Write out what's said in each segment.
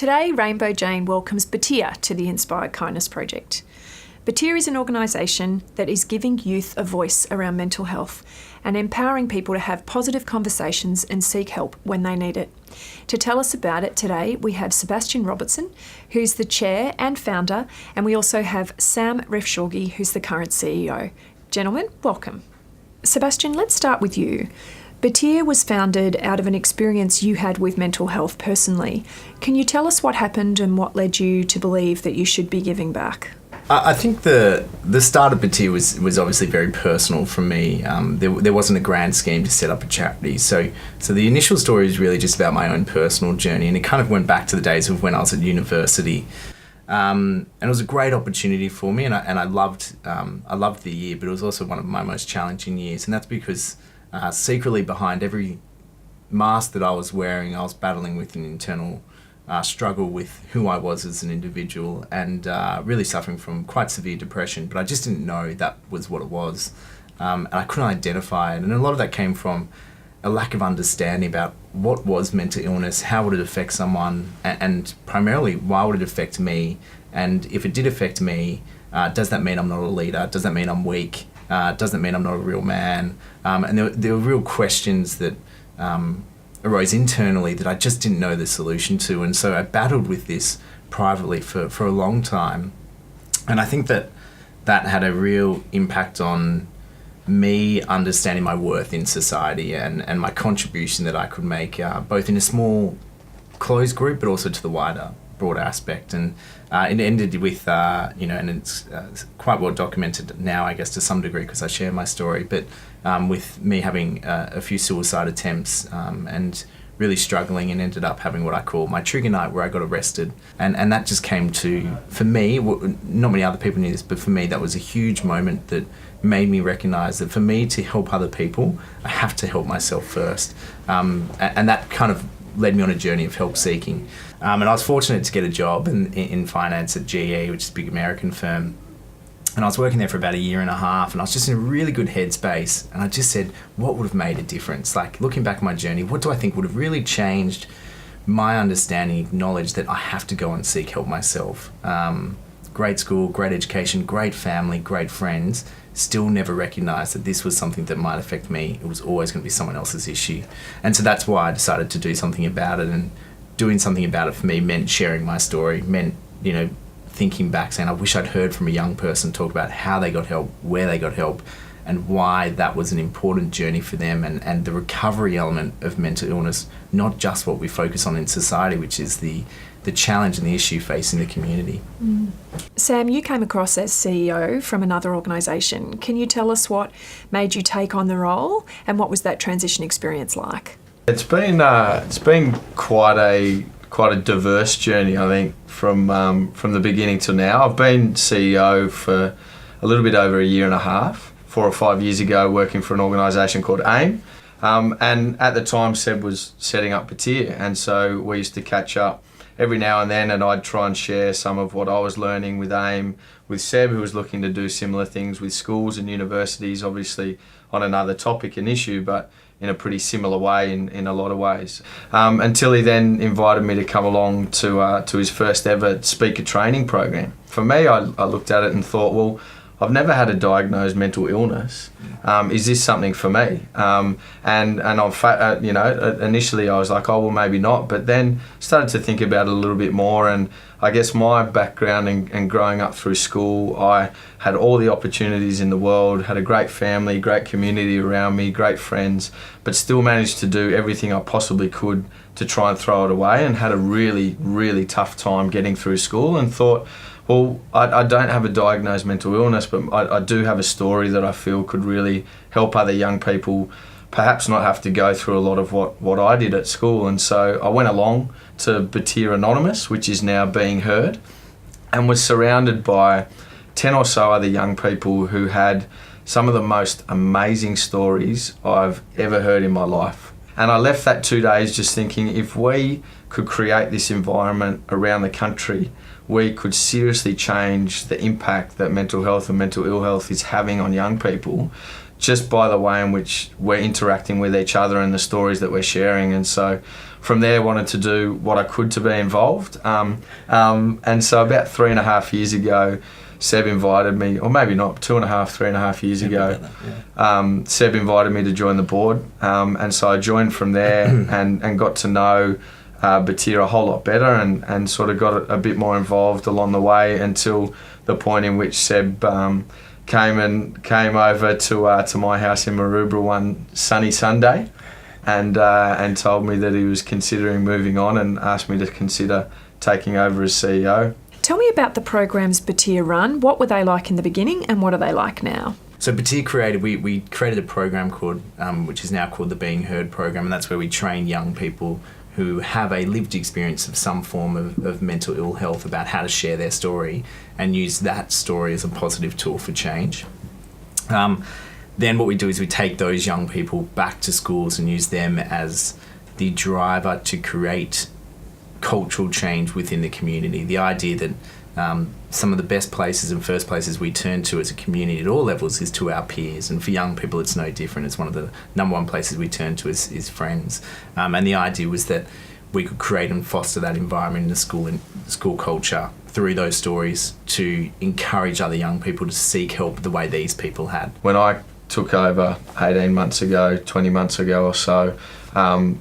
Today, Rainbow Jane welcomes Batyr to the Inspired Kindness Project. Batyr is an organisation that is giving youth a voice around mental health and empowering people to have positive conversations and seek help when they need it. To tell us about it today, we have Sebastian Robertson, who's the chair and founder, and we also have Sam Refshorgi, who's the current CEO. Gentlemen, welcome. Sebastian, let's start with you. Batyr was founded out of an experience you had with mental health personally. Can you tell us what happened and what led you to believe that you should be giving back? I think the start of Batyr was obviously very personal for me. There wasn't a grand scheme to set up a charity. So the initial story is really just about my own personal journey, and it kind of went back to the days of when I was at university. And it was a great opportunity for me, and I loved the year, but it was also one of my most challenging years, and that's because secretly behind every mask that I was wearing, I was battling with an internal struggle with who I was as an individual, and really suffering from quite severe depression, but I just didn't know that was what it was, and I couldn't identify it, and a lot of that came from a lack of understanding about what was mental illness, how would it affect someone, and primarily why would it affect me, and if it did affect me, does that mean I'm not a leader, does that mean I'm weak, does that mean I'm not a real man, and there were real questions that arose internally that I just didn't know the solution to, and so I battled with this privately for a long time, and I think that had a real impact on me understanding my worth in society and my contribution that I could make, both in a small closed group but also to the broader aspect, and it ended with and it's quite well documented now, I guess, to some degree, because I share my story, but with me having a few suicide attempts and really struggling, and ended up having what I call my trigger night, where I got arrested, and that just came to, for me, not many other people knew this, but for me that was a huge moment that made me recognise that for me to help other people, I have to help myself first, and that kind of led me on a journey of help seeking, and I was fortunate to get a job in finance at GE, which is a big American firm. And I was working there for about a year and a half, and I was just in a really good headspace, and I just said, what would have made a difference? Like, looking back at my journey, what do I think would have really changed my understanding, knowledge that I have to go and seek help myself? Great school, great education, great family, great friends, still never recognised that this was something that might affect me. It was always going to be someone else's issue. And so that's why I decided to do something about it, and doing something about it for me meant sharing my story, meant, thinking back, saying I wish I'd heard from a young person talk about how they got help, where they got help, and why that was an important journey for them, and the recovery element of mental illness, not just what we focus on in society, which is the challenge and the issue facing the community. Sam, you came across as CEO from another organisation. Can you tell us what made you take on the role, and what was that transition experience like? It's been quite a diverse journey, I think, from the beginning to now. I've been CEO for a little bit over a year and a half, 4 or 5 years ago, working for an organisation called AIM. And at the time, Seb was setting up Batyr, and so we used to catch up every now and then, and I'd try and share some of what I was learning with AIM, with Seb, who was looking to do similar things with schools and universities, obviously on another topic and issue, but in a pretty similar way in a lot of ways. Until he then invited me to come along to his first ever speaker training program. For me, I looked at it and thought, well, I've never had a diagnosed mental illness. Is this something for me? Initially I was like, oh, well, maybe not. But then started to think about it a little bit more. And I guess my background and growing up through school, I had all the opportunities in the world, had a great family, great community around me, great friends, but still managed to do everything I possibly could to try and throw it away, and had a really, really tough time getting through school, and thought, well, I don't have a diagnosed mental illness, but I do have a story that I feel could really help other young people perhaps not have to go through a lot of what I did at school. And so I went along to Batyr Anonymous, which is now being heard, and was surrounded by 10 or so other young people who had some of the most amazing stories I've ever heard in my life. And I left that 2 days just thinking, if we could create this environment around the country, we could seriously change the impact that mental health and mental ill health is having on young people, just by the way in which we're interacting with each other and the stories that we're sharing. And so from there, wanted to do what I could to be involved. And so about 3.5 years ago, Seb invited me, or maybe not, 3.5 years ago, Seb invited me to join the board. And so I joined from there and got to know Batyr a whole lot better and sort of got a bit more involved along the way until the point in which Seb came over to my house in Maroubra one sunny Sunday and told me that he was considering moving on and asked me to consider taking over as CEO. Tell me about the programs Batyr run. What were they like in the beginning and what are they like now? So Batyr we created a program called, which is now called the Being Heard program, and that's where we train young people who have a lived experience of some form of mental ill health about how to share their story and use that story as a positive tool for change. Then what we do is we take those young people back to schools and use them as the driver to create cultural change within the community. The idea that some of the best places and first places we turn to as a community at all levels is to our peers, and for young people it's no different. It's one of the number one places we turn to is friends, and the idea was that we could create and foster that environment in the school culture through those stories to encourage other young people to seek help the way these people had. When I took over 18 months ago, 20 months ago or so,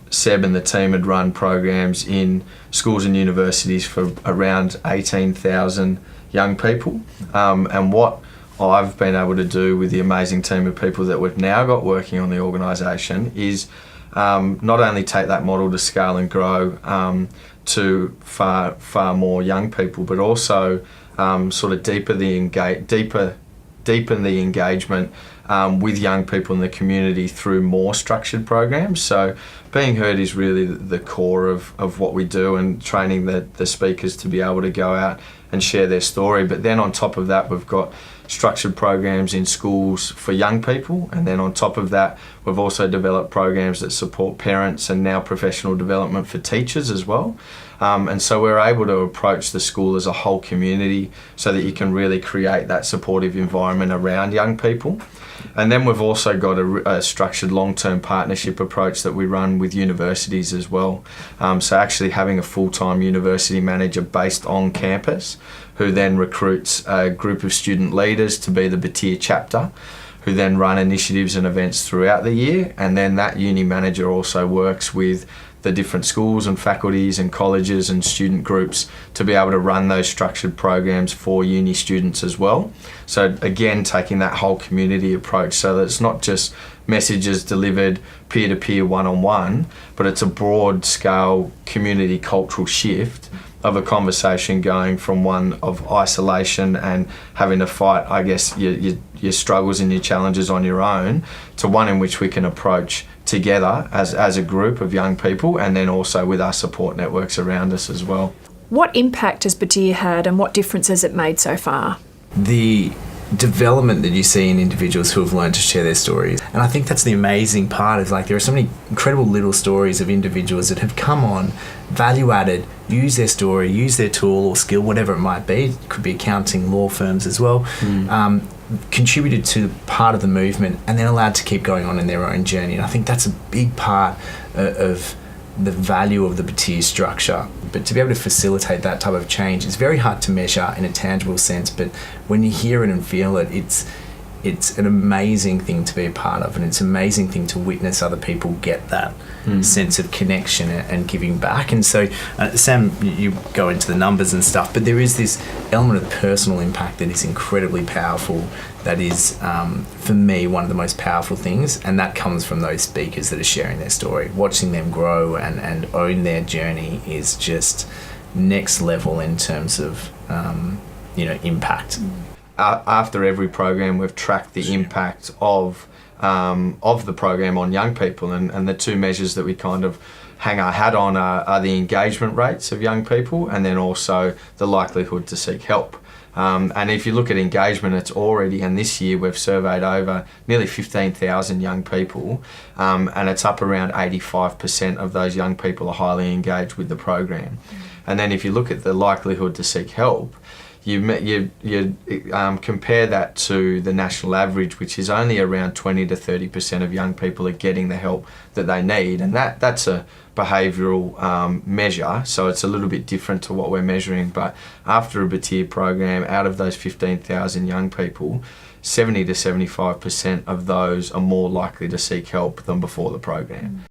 Seb and the team had run programs in schools and universities for around 18,000 young people. And what I've been able to do with the amazing team of people that we've now got working on the organisation is not only take that model to scale and grow to far more young people, but also sort of deepen the engagement with young people in the community through more structured programs. So Being Heard is really the core of what we do, and training the speakers to be able to go out and share their story. But then on top of that, we've got structured programs in schools for young people, and then on top of that we've also developed programs that support parents and now professional development for teachers as well. And so we're able to approach the school as a whole community so that you can really create that supportive environment around young people. And then we've also got a structured long-term partnership approach that we run with universities as well. So actually having a full-time university manager based on campus who then recruits a group of student leaders to be the Batyr chapter, who then run initiatives and events throughout the year. And then that uni manager also works with the different schools and faculties and colleges and student groups to be able to run those structured programs for uni students as well. So again, taking that whole community approach so that it's not just messages delivered peer-to-peer, one-on-one, but it's a broad scale community cultural shift of a conversation going from one of isolation and having to fight, I guess, your struggles and your challenges on your own, to one in which we can approach together as a group of young people, and then also with our support networks around us as well. What impact has Batyr had and what difference has it made so far? The development that you see in individuals who have learned to share their stories. And I think that's the amazing part, is like there are so many incredible little stories of individuals that have come on, value added, use their story, use their tool or skill, whatever it might be. It could be accounting, law firms as well. Contributed to part of the movement and then allowed to keep going on in their own journey. And I think that's a big part of the value of the Batyr structure. But to be able to facilitate that type of change, it's very hard to measure in a tangible sense, but when you hear it and feel it, it's an amazing thing to be a part of, and it's an amazing thing to witness other people get that sense of connection and giving back. And so, Sam, you go into the numbers and stuff, but there is this element of personal impact that is incredibly powerful. That is, for me, one of the most powerful things, and that comes from those speakers that are sharing their story. Watching them grow and own their journey is just next level in terms of, impact. After every program, we've tracked the impact of the program on young people, and the two measures that we kind of hang our hat on are the engagement rates of young people, and then also the likelihood to seek help. And if you look at engagement, it's already, and this year we've surveyed over nearly 15,000 young people, and it's up around 85% of those young people are highly engaged with the program. And then if you look at the likelihood to seek help, you compare that to the national average, which is only around 20 to 30% of young people are getting the help that they need, and that's a behavioural measure, so it's a little bit different to what we're measuring. But after a Batyr program, out of those 15,000 young people, 70 to 75% of those are more likely to seek help than before the program.